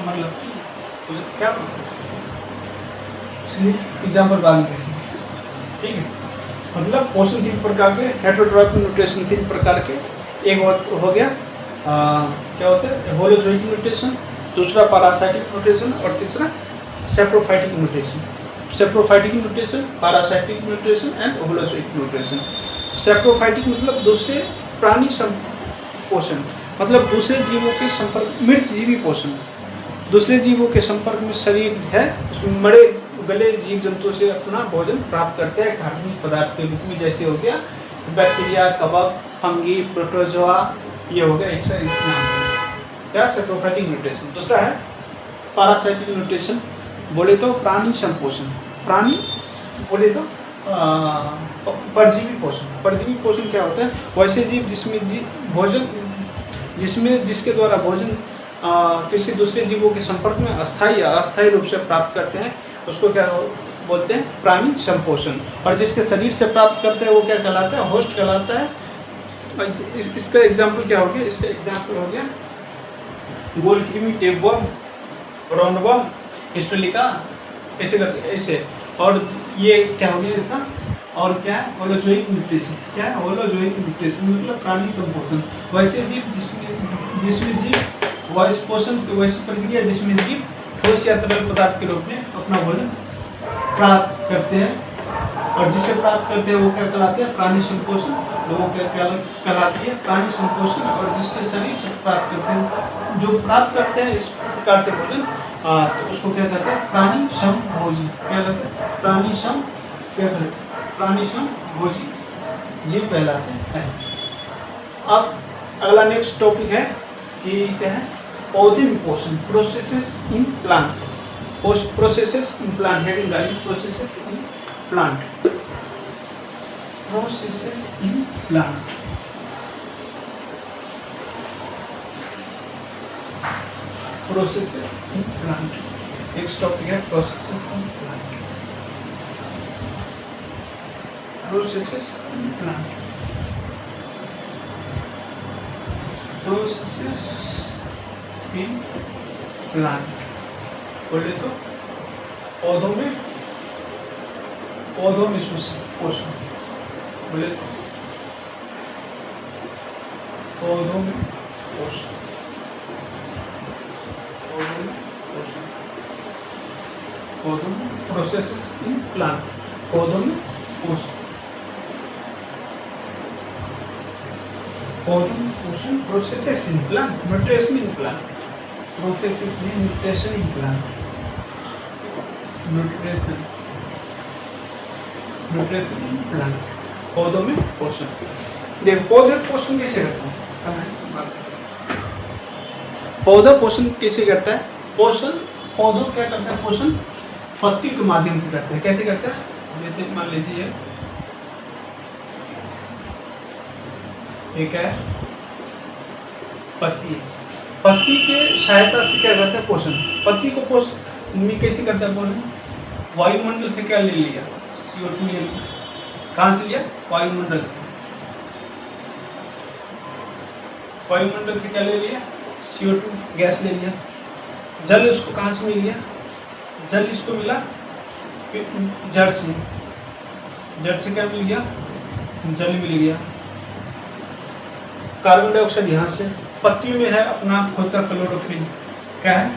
मतलब क्या एग्जाम्पल बाद में, ठीक है। मतलब पोषण 3 प्रकार के, हेटेरोट्रॉपिक न्यूट्रिशन 3 प्रकार के, एक हो गया क्या होता है, होलोजोइक न्यूट्रिशन, दूसरा पैरासाइटिक न्यूट्रिशन और तीसरा saprophytic nutrition. Saprophytic nutrition, parasitic nutrition and holozoic nutrition. Saprophytic मतलब दूसरे प्राणी पोषण, मतलब दूसरे जीवों के संपर्क, मृत जीवी पोषण, दूसरे जीवों के संपर्क में शरीर है, उसमें मरे गले जीव जंतुओं से अपना भोजन प्राप्त करते हैं कार्बनिक पदार्थ के रूप में, जैसे हो गया बैक्टीरिया, कवक, फंगी, प्रोटोजोआ, ये हो गया एक से एक नाम क्या सेप्रोफाइटिक म्यूटेशन। दूसरा है पैरासाइटिक म्यूटेशन, बोले तो प्राणी संपोषण, प्राणी बोले तो परजीवी पोषण। परजीवी पोषण क्या होता है? वैसे जीव जिसके द्वारा भोजन किसी दूसरे जीवों के संपर्क में अस्थायी या अस्थायी रूप से प्राप्त करते हैं, उसको क्या बोलते हैं? प्राणी संपोषण। और जिसके शरीर से प्राप्त करते हैं वो क्या कहलाता है? होस्ट कहलाता है। इसका एग्जाम्पल क्या हो गया? इसका एग्जाम्पल हो गया गोल कृमि, टेपवर्म, राउंडवर्म, हिस्टोलिका, ऐसे करके ऐसे। और ये क्या हो गया इसका? और क्या है? Holozoic mutation. क्या है? होलोजोइक म्यूटेशन मतलब प्राणी संपोषण। वैसे जीव जिसमें जीव वैसे पोषण वैसी प्रक्रिया जिसमें जीव ठोस या तरल पदार्थ के रूप में अपना भोजन प्राप्त करते हैं, और जिसे प्राप्त करते हैं वो क्या कहलाते हैं? प्राणी संपोषण। लोगों क्या कहलाती है? प्राणी संपोषण। और जिसके शरीर से प्राप्त करते हैं, जो प्राप्त करते हैं इस प्रकार से भोजन, तो उसको क्या कहते हैं? प्राणी समभोजी। क्या कहते हैं? प्राणी सम क्या कहते हैं? प्राणी समभोजी जीव कहलाते हैं। अब अगला नेक्स्ट टॉपिक है कि क्या है? पौधे में पोषण, processes in plant. Processes in plant, heading डालिए processes in plant. Processes in plant, processes in plant. Next topic है processes in plant. Processes in plant, processes in plant. बोले तो पौधों में पोषण। बोले तो पौधों में पोषण, पौधों में प्रोसेसेस इन प्लांट, पौधों में पोषण, पौधों में पोषण, processes in plant, nutrition in plant, processes in nutrition in plant, nutrition in plant, पौधों में पोषण। देख पौधे पोषण कैसे करता है? पौधा पोषण कैसे करता है? पौधों क्या करता है? पोषण पत्ती के माध्यम से करते हैं। कैसे करता है? जैसे मान लीजिए एक है पत्ती के सहायता से क्या करता है? पोषण। पत्ती को पोषण कैसे करता है? पोषण वायुमंडल से क्या ले लिया? CO2 ले लिया। कहाँ से लिया? वायुमंडल से। वायुमंडल से क्या ले लिया? CO2 गैस ले लिया। जल उसको कहाँ से मिल गया? जल इसको मिला जड़ से। जड़ से क्या मिल गया? जल मिल गया। कार्बन डाइऑक्साइड यहाँ से। पत्ती में है अपना खुद का क्लोरोफिल। क्या है?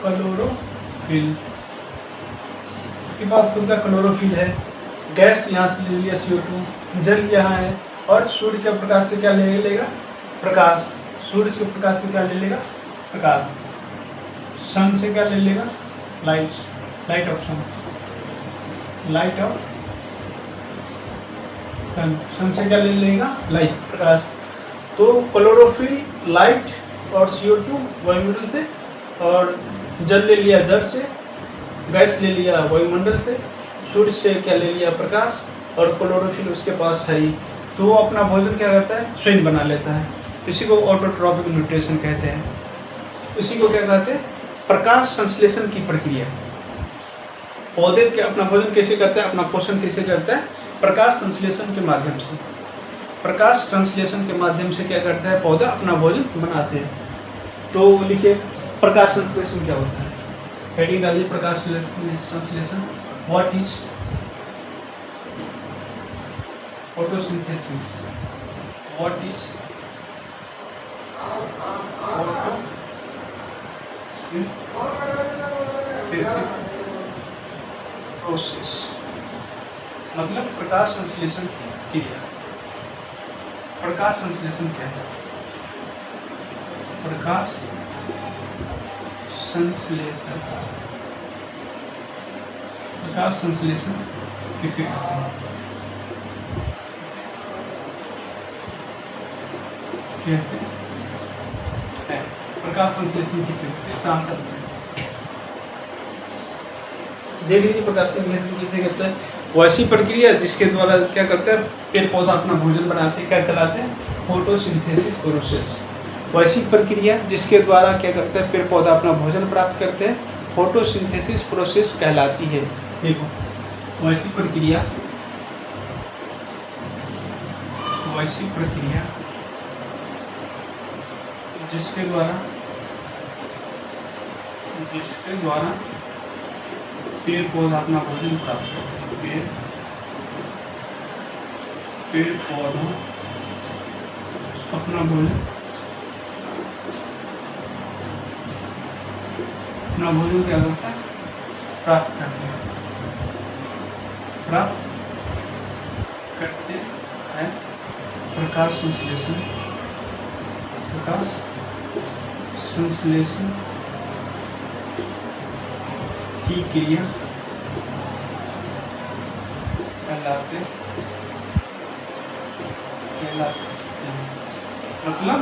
क्लोरोफिल। इसके पास खुद का क्लोरोफिल है। गैस यहाँ से ले लिया CO2। जल यहाँ है। और सूर्य के प्रकाश से क्या ले लेगा? प्रकाश। सूर्य के प्रकाश से क्या ले लेगा? प्रकाश। सन से क्या ले लेगा? Light of sun. Light of sun से क्या ले लेगा? लाइट, प्रकाश। तो क्लोरोफिल, लाइट और CO2 वायुमंडल से, और जल ले लिया जड़ से, गैस ले लिया वायुमंडल से, सूर्य से क्या ले लिया? प्रकाश, और क्लोरोफिल उसके पास है ही। तो वो अपना भोजन क्या करता है? स्वयं बना लेता है। इसी को ऑटोट्रॉपिक न्यूट्रिशन कहते हैं। इसी को क्या कहते हैं? प्रकाश संश्लेषण की प्रक्रिया। पौधे क्या अपना भोजन कैसे करता है? अपना पोषण कैसे करता है? प्रकाश संश्लेषण के माध्यम से। प्रकाश संश्लेषण के माध्यम से क्या करता है? पौधा अपना भोजन बनाते हैं। तो लिखिए प्रकाश संश्लेषण क्या होता है? हेडिंग डालिए प्रकाश संश्लेषण। What is photosynthesis? What is photosynthesis process? मतलब प्रकाश संश्लेषण की क्रिया। प्रकाश संश्लेषण क्या है? प्रकाश संश्लेषण प्रकाश संश्लेषण किसे कहते हैं? प्रकाश संश्लेषण किसे कहते हैं? इसका आंसर देख लीजिए। प्रकाश संश्लेषण किसे कहते हैं? वैसी प्रक्रिया जिसके द्वारा क्या करते हैं, पेड़ पौधा अपना भोजन बनाते हैं, क्या कहलाते हैं? Photosynthesis process. वैसी प्रक्रिया जिसके द्वारा क्या करते हैं, पेड़ पौधा अपना भोजन प्राप्त करते हैं, फोटोसिंथेसिस प्रोसेस कहलाती है। देखो, वैसी प्रक्रिया जिसके द्वारा पेड़ पौधा अपना भोजन प्राप्त करते हैं, पेड़ पौधा अपना भोजन क्या करता है? प्राप्त करते हैं। प्रकाश संश्लेषण की क्रिया कहलाते हैं। मतलब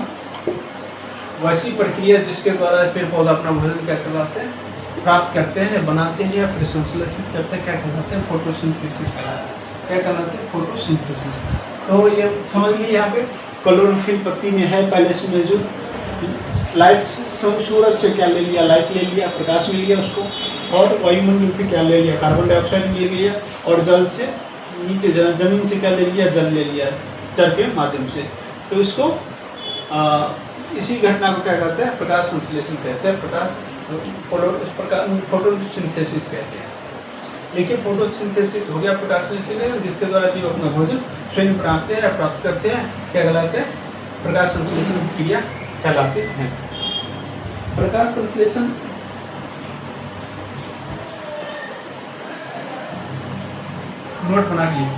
वैसी प्रक्रिया जिसके द्वारा पेड़ पौधा अपना भोजन क्या कहलाते हैं? प्राप्त करते हैं, बनाते हैं या फिर संश्लेषित करते हैं, क्या कहलाते हैं? फोटोसिंथेसिस कहलाते हैं। क्या कहलाते हैं? फोटोसिंथेसिस। तो ये समझ लीजिए, यहाँ पे क्लोरोफिल पत्ती में है, पहले से मौजूद। लाइट सूरज से क्या ले लिया? लाइट ले लिया, प्रकाश मिल गया उसको, और वायुमंडल से क्या ले लिया? कार्बन डाइऑक्साइड ले लिया, और जल से नीचे जमीन से क्या ले लिया? जल ले लिया, जल के माध्यम से। तो इसको इसी घटना को क्या कहते हैं? प्रकाश संश्लेषण कहते हैं। फोटोसिंथेसिस कहते हैं। देखिए, फोटोसिंथेसिस हो गया प्रकाश संश्लेषण, जिसके द्वारा जीव अपना भोजन स्वयं प्राप्त करते हैं, क्या कहलाते हैं? प्रकाश संश्लेषण क्रिया कहलाते हैं। प्रकाश संश्लेषण नोट बना लीजिए।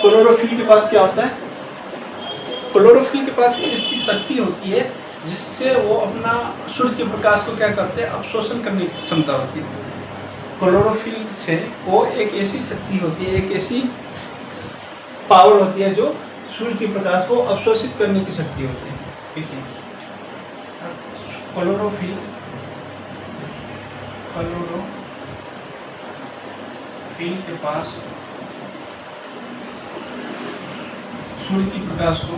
क्लोरोफिल के पास क्या होता है? क्लोरोफिल के पास इसकी शक्ति होती है जिससे वो अपना सूर्य के प्रकाश को क्या करते हैं? अवशोषण करने की क्षमता होती है। क्लोरोफिल से वो एक ऐसी शक्ति होती है, एक ऐसी पावर होती है जो सूर्य के प्रकाश को अवशोषित करने की शक्ति होती है। देखिए, क्लोरोफिल के पास सूर्य की प्रकाश को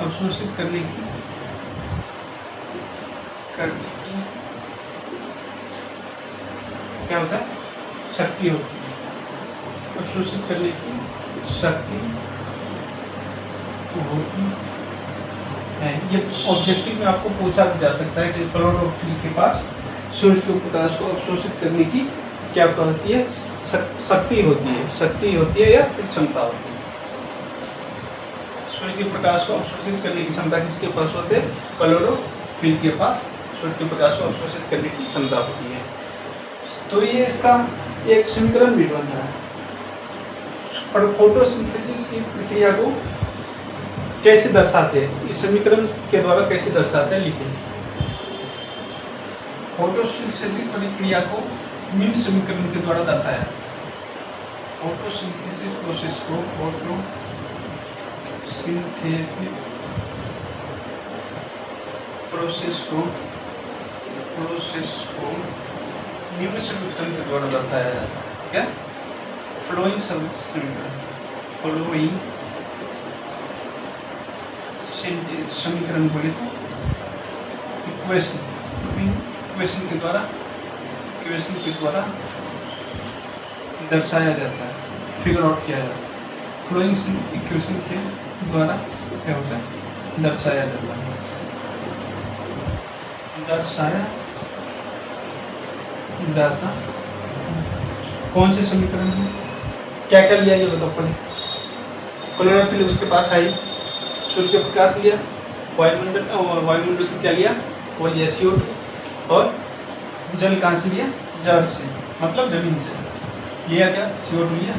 अवशोषित करने की क्या होता है? शक्ति होती है। अवशोषित करने की शक्ति होती है। ये ऑब्जेक्टिव में आपको पूछा जा सकता है कि क्लोरोफिल के पास सूर्य के प्रकाश को अवशोषित करने की क्या होती है? शक्ति होती है या क्षमता होती है। सूर्य के प्रकाश को अवशोषित करने की क्षमता किसके पास होती है? क्लोरोफिल के पास सूर्य के प्रकाश को अवशोषित करने की क्षमता होती है। तो ये इसका एक समीकरण भी बनता है। फोटोसिंथेसिस की प्रक्रिया को कैसे दर्शाते हैं? इस समीकरण के द्वारा कैसे दर्शाते हैं, लिखिए। फोटोसिंथेसिस प्रक्रिया को निम्न समीकरण के द्वारा दर्शाया। फोटोसिंथेसिस प्रोसेस को निम्न समीकरण के द्वारा दर्शाया जाता है। क्या? फ्लोइंग समीकरण बोले तो इक्वेशन के द्वारा दर्शाया जाता है, फिगर आउट किया जाता है। फ्लोइंग इक्वेशन के द्वारा क्या होता है? दर्शाया जाता है। कौन से समीकरण में क्या क्या लिया ये बताओ पहले। क्लोरोफिल उसके पास आई, सूर्य के प्रकाश लिया, वायुमंडल से क्या लिया? वो CO2 और जल कहाँ से लिया? जड़ से, मतलब जमीन से। लिया क्या? CO2 लिया,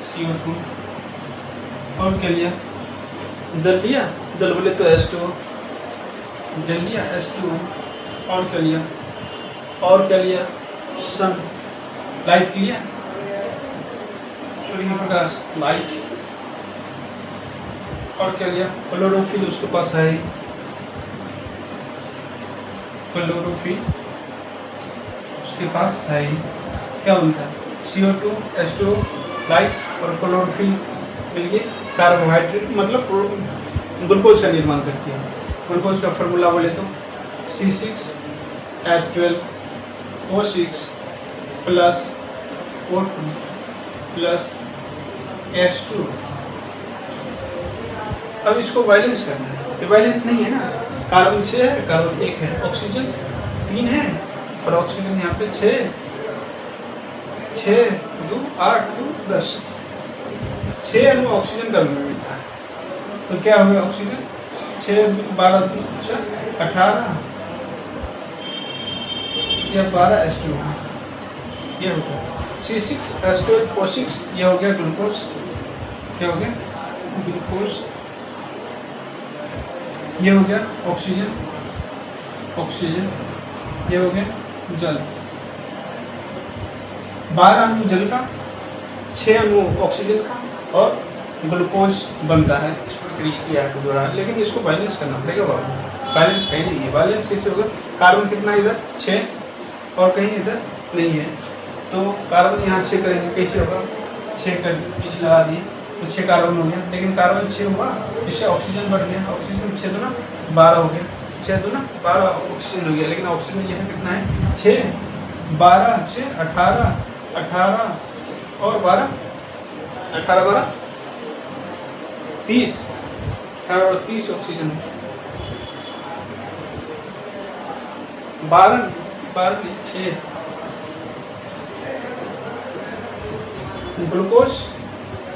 CO2। और क्या लिया? जल लिया, जल बोले तो H2O, जल लिया H2O। और क्या लिया? और क्या लिया? सन, लाइट लिया, सूर्य का प्रकाश, लाइट। और क्या लिया? क्लोरोफिल, उसके पास है ही क्लोरोफिल, उसके पास है ही। क्या बनता है? CO2, H2O, लाइट और क्लोरोफिल मिलके कार्बोहाइड्रेट मतलब ग्लूकोज का निर्माण करती है। ग्लूकोज का फॉर्मूला बोले तो C6H12O6 plus O2 plus H2। अब इसको बैलेंस करना है, तो बैलेंस नहीं है ना। कार्बन 6 है, कार्बन 1 है, ऑक्सीजन 3 है और ऑक्सीजन यहाँ पे 6, 6 2 8 2 10, 6 अणु ऑक्सीजन का मिलता है। तो क्या हुआ? ऑक्सीजन 6 12 18 या 12 H2O, ये होता है C6H12O6। ये हो गया ग्लूकोज, क्या हो गया? ग्लूकोज। ये हो गया ऑक्सीजन, ऑक्सीजन। ये हो गया जल। 12 अणु जल का, 6 अणु ऑक्सीजन का और ग्लूकोज बनता है इस प्रक्रिया के दौरान। लेकिन इसको बैलेंस करना पड़ेगा बाबू। बैलेंस कहीं नहीं है। बैलेंस कैसे होगा? कार्बन कितना इधर? 6 और कहीं इधर नहीं है, तो कार्बन यहाँ 6 करेंगे, कैसे होगा? 6 कर पीछे लगा दिए तो 6 कार्बन हो गया। लेकिन कार्बन 6 हुआ, इससे ऑक्सीजन बढ़ गया। ऑक्सीजन 6 दूना 12 हो गया, 6 दूना 12 ऑक्सीजन हो गया। लेकिन ऑक्सीजन यहाँ कितना है? 6 12 6 18 18 और 12 18 12 30 और 30 ऑक्सीजन है। 12 12 6 ग्लूकोज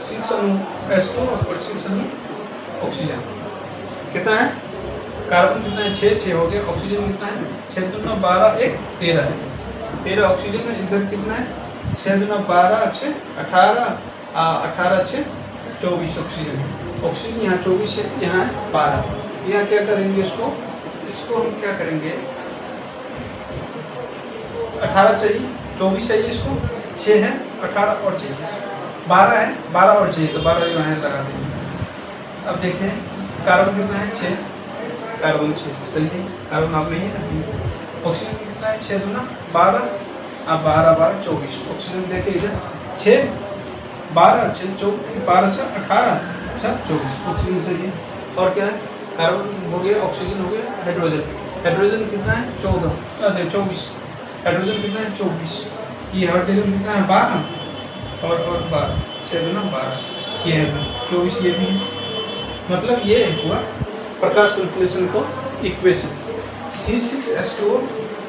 6 अणु H2 और 6 अणु ऑक्सीजन। कितना है? कार्बन कितना है? 6 हो गया। ऑक्सीजन कितना है? 6 दूना 12 1 13 है। 13 ऑक्सीजन है। इधर कितना है? 6 दूना 12 6 18 18 6 24 ऑक्सीजन है। ऑक्सीजन यहाँ 24 है, यहाँ है 12। यहाँ क्या करेंगे? इसको हम क्या करेंगे? 18 चाहिए, 24 चाहिए, इसको 6 है, 18 और चाहिए, 12 है, 12 और चाहिए, तो 12 यहाँ लगा देंगे। अब देखते हैं कार्बन कितना है? 6, कार्बन 6 सही है। कार्बन आप नहीं है ना। ऑक्सीजन कितना है? 6 दूना 12, अब 12 12 24। ऑक्सीजन देखिए इधर 6 12 6 12 6 18 24 ऑक्सीजन सही है। और क्या है? कार्बन हो गया, ऑक्सीजन हो गया, हाइड्रोजन। हाइड्रोजन कितना है? 14 24। हाइड्रोजन कितना है? 24। ये हाइड्रोजन कितना है? 12 और 12 6 दूना 12, ये है 24। ये भी है। मतलब ये हुआ प्रकाश संश्लेषण को equation. C6H2O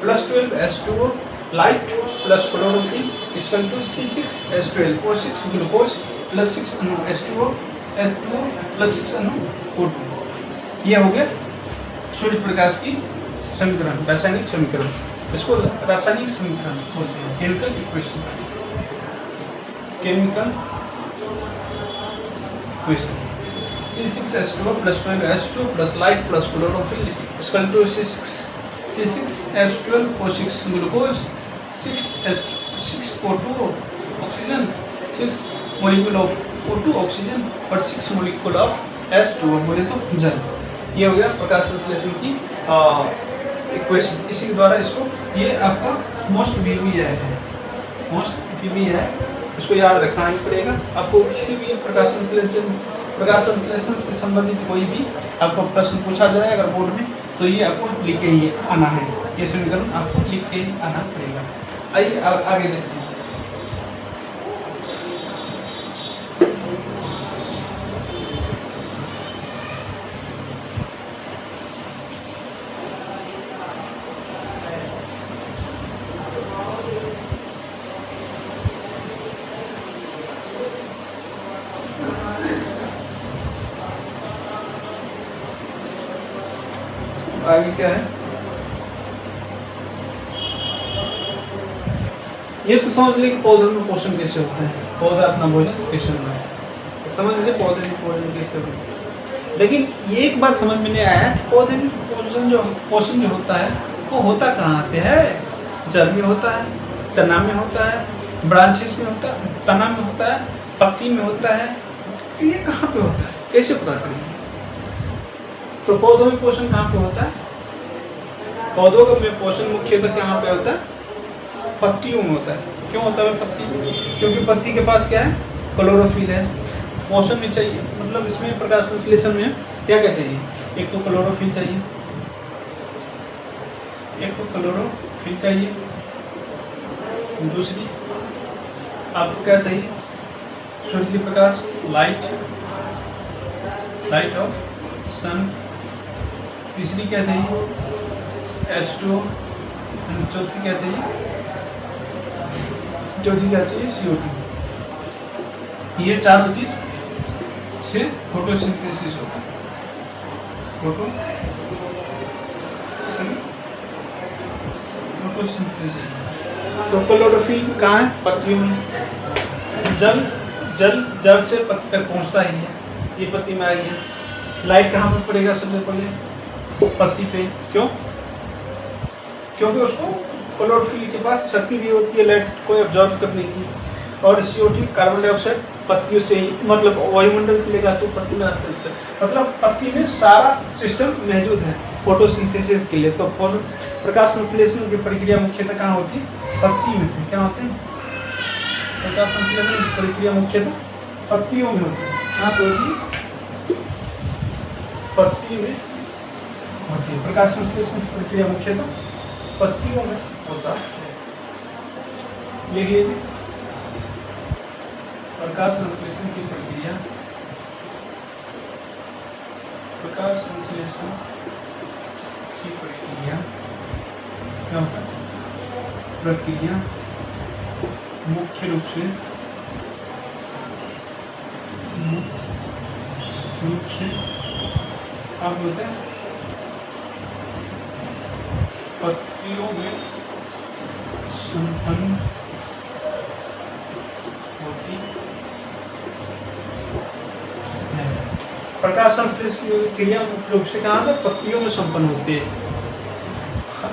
plus 12H2O light plus chlorophyll equal to C6H12O6 glucose plus 6 अणु H2O प्लस 6 अणु O2। ये हो गया सूर्य प्रकाश की समीकरण, रासायनिक समीकरण। इसको रासायनिक समीकरण बोलते हैं, chemical equation. Chemical equation C6H2O plus 12H2 plus light plus chlorophyll equal to C6H12O6 glucose 6O2 oxygen, 6 molecule of O2 oxygen और 6 मॉलिक्यूल ऑफ H2O बोले तो जल। ये हो गया प्रकाश संश्लेषण की इक्वेशन। इसी के द्वारा इसको, ये आपका मोस्ट वीवी है, मोस्ट वीवी है, इसको याद रखना ही पड़ेगा आपको। किसी भी प्रकाश संश्लेषण से संबंधित कोई भी आपको प्रश्न पूछा जाए अगर बोर्ड में, तो ये आपको लिख के ही आना है। ये समीकरण आपको लिख के ही आना पड़ेगा। आइए आगे देखते हैं। आगे क्या है? ये तो समझ लें कि पौधों में पोषण कैसे होता है, पौधा अपना भोजन कैसे होता है, समझ लीजिए पौधे में भोजन कैसे होता है। लेकिन ये एक बात समझ में नहीं आया कि पौधे में पोषण जो होता है वो होता कहाँ पे है। जड़ में होता है, तना में होता है, ब्रांचेस में होता है, तना में होता है, पत्ती में होता है, ये कहाँ पे होता है, कैसे पता करेंगे। तो पौधों में पोषण कहाँ पे होता है, पौधों में पोषण मुख्यतः कहाँ पे होता है, पत्तियों में होता है। क्यों होता है पत्ती, क्योंकि पत्ती के पास क्या है, क्लोरोफिल है। पोषण में चाहिए, मतलब इसमें प्रकाश संश्लेषण में क्या क्या चाहिए, एक तो क्लोरोफिल चाहिए, एक तो क्लोरोफिल चाहिए, दूसरी आपको क्या चाहिए, सूर्य प्रकाश, लाइट ऑफ सन, तीसरी क्या चाहिए H2O, चौथी क्या चाहिए, CO2। ये चारों चीज से फोटोसिंथेसिस होता है, फोटोसिंथेसिस। तो क्लोरोफिल कहाँ है, पत्तियों में। जल से पत्ती तक पहुँचता ही है, ये पत्ती में आ गया। लाइट कहाँ पर पड़ेगा, सबसे पहले पत्ती पे। क्यों, क्योंकि उसको क्लोरोफिल के पास शक्ति भी होती है लाइट को एब्जॉर्ब करने की। और CO2 कार्बन डाइऑक्साइड पत्तियों से ही, मतलब वायुमंडल से लेगा तो पत्ती में आता है, मतलब पत्ती में सारा सिस्टम मौजूद है फोटोसिंथेसिस के लिए। तो प्रकाश संश्लेषण की प्रक्रिया मुख्यतः कहाँ होती है, पत्ती में। क्या होते हैं, प्रकाश संश्लेषण की प्रक्रिया मुख्यतः पत्तियों में होती है। कहाँ पे होती है, पत्ती में होती है। प्रकाश संश्लेषण की प्रक्रिया मुख्यतः पत्तियों में होता है। लिख लीजिए, प्रकाश संश्लेषण की प्रक्रिया, प्रकाश संश्लेषण की प्रक्रिया क्या होता है, प्रक्रिया मुख्य रूप से आप बोलते हैं पत्तियों में संपन्न होती है। प्रकाश संश्लेषण की क्रिया मुख्य रूप से कहाँ पर, पत्तियों में संपन्न होती है।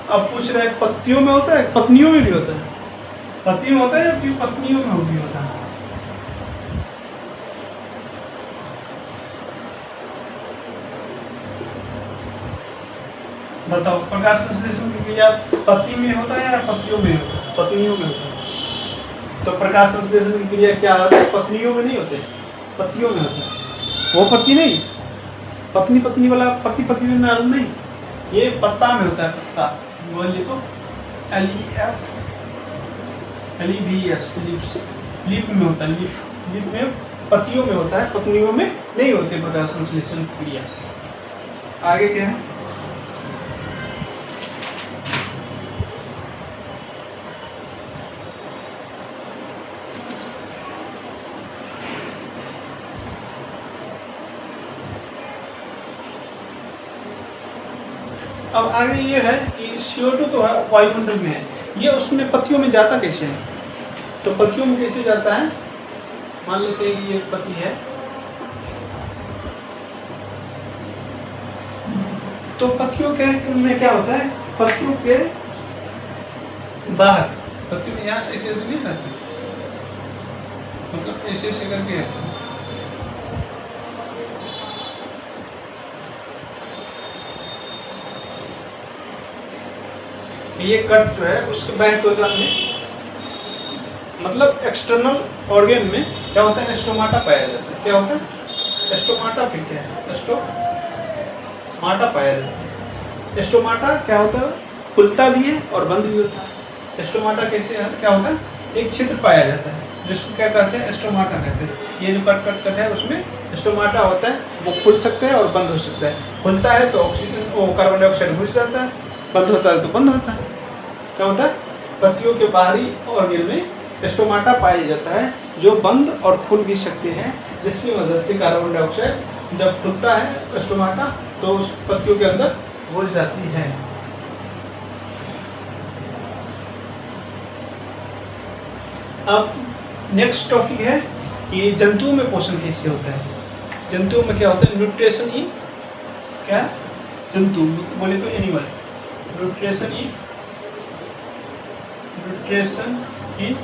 अब पूछ रहे हैं पत्तियों में होता है, पत्नियों में भी होता है, पत्ती में होता है या फिर पत्नियों में भी होता है। बताओ, प्रकाश संश्लेषण की क्रिया पत्ती में होता है या पत्तियों में होता है, पत्नियों में होता है। तो प्रकाश संश्लेषण की क्रिया क्या होता है, पत्नियों में नहीं होते, पत्तियों में होता है। वो पत्ती नहीं, पत्नी वाला पत्ती में नहीं, ये पत्ता में होता है। पत्ता बोलिए तो LEAFS, लीफ में होता है। लीफ में पत्तियों में होता है, पत्नियों में नहीं होते प्रकाश संश्लेषण की क्रिया। आगे क्या है, अब आगे ये है कि CO2 तो वायुमंडल में है, ये उसमें पत्तियों में जाता कैसे है। तो पत्तियों में कैसे जाता है, मान लेते हैं कि ये पत्ती है, तो पत्तियों के में क्या होता है, पत्तियों के बाहर, पत्तियों में यहाँ ऐसे नहीं रहती, मतलब ऐसे करके है। ये कट जो है उसके बाह्य त्वचा में, मतलब एक्सटर्नल ऑर्गन में क्या होता है, एस्टोमाटा पाया जाता है। क्या होता है, एस्टोमाटा। फिर क्या है, एस्टोमाटा पाया जाता है। एस्टोमाटा क्या होता है, खुलता भी है और बंद भी होता है। एस्टोमाटा कैसे है, क्या होता है, एक छिद्र पाया जाता है जिसको क्या कहते हैं, एस्टोमाटा कहते हैं। ये जो कट है उसमें एस्टोमाटा होता है, वो खुल सकता है और बंद हो सकता है। खुलता है तो ऑक्सीजन कार्बन डाइऑक्साइड घुस जाता है, बंद होता है तो बंद होता है। क्या होता है, पत्तियों के बाहरी ऑर्गन में एस्टोमाटा पाया जाता है जो बंद और खुल भी सकते हैं, जिसकी मदद से कार्बन डाइऑक्साइड जब खुलता है एस्टोमाटा तो उस पत्तियों के अंदर घुस जाती है। अब नेक्स्ट टॉपिक है कि जंतुओं में पोषण कैसे होता है। जंतुओं में क्या होता है, न्यूट्रिशन इन क्या, जंतु बोले तो animal, nutrition in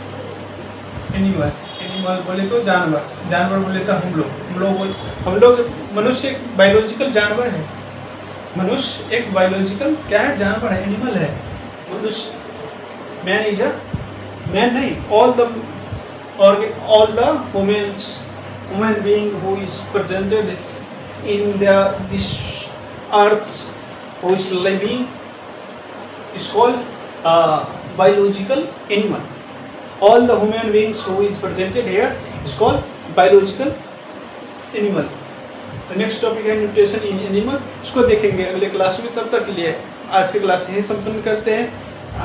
animal, animal बोले तो जानवर, जानवर बोले तो हम लोग मनुष्य एक बायोलॉजिकल जानवर है, मनुष्य एक बायोलॉजिकल क्या है, जानवर है, एनिमल है। मनुष्य मैन इज अ मैन नहीं, all the human being who is presented in this earth, who is living, is called biological animal. All the human beings who is presented here is called biological animal. तो next topic है nutrition in animal, इसको देखेंगे अगले class में। तब तक के लिए आज की क्लास यही संपन्न करते हैं।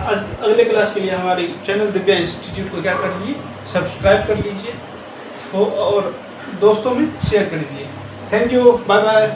आज अगले क्लास के लिए हमारे चैनल दिव्या इंस्टीट्यूट को क्या कर लीजिए, सब्सक्राइब कर लीजिए और दोस्तों में शेयर कर दीजिए। Thank you, bye bye.